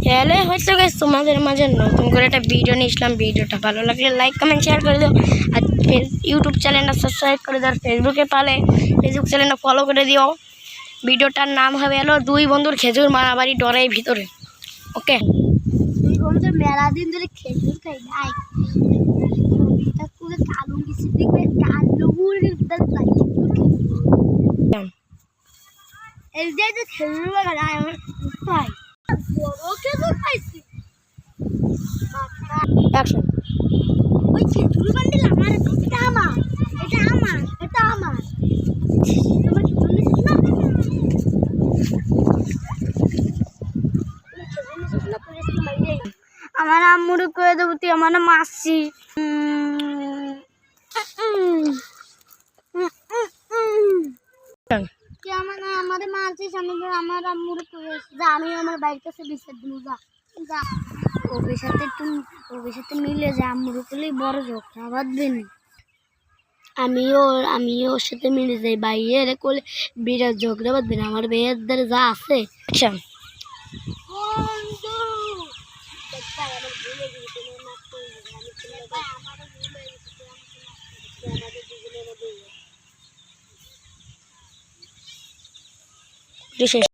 তাহলে হয়তো গাইস তোমাদের মাঝে নতুন করে একটা ভিডিও নিয়ে আসলাম। ভিডিওটা ভালো লাগলে লাইক কমেন্ট শেয়ার করে দিও। আর ইউটিউব চ্যানেলটা সাবস্ক্রাইব করে দাও। ফেসবুকে পালে ফেসবুক চ্যানেলটা ফলো করে দিও। ভিডিওটার নাম হবে হলো দুই বন্ধুর খেজুর মারামারি ডরের ভিতরে। ওকে, দুই বন্ধুর মেলা দিন ধরে খেজুর খাই নাই কালু গেছি দেখবে কালু এই যে খেজুর বাগান আমার ভাই বড় খেজুর পাইছি। অ্যাকশন। ওই খেজুর বান্ডিল আমার, এটা আমার, এটা আমার, এটা আমার। তোমার খেজুর নিছিস না? আমার আম্মুরে কয়ে দেবো তুই আমার মাসি। আমাদের মানছিস আমি আমার আম্মুরে কয়ে যা আমি আমার বাড়ির কাছে বিচার দিব যা যা ওদের সাথে মিলে যা আম্মুরে করলেই বড় ঝগড়া বাঁধবে না। আমিও ওর সাথে মিলে যাই বাইরে করলে বিরাট ঝগড়া বাঁধবে না। আমার মেয়ের দ্বারা যা আছে অ্যাকশন। শেষ।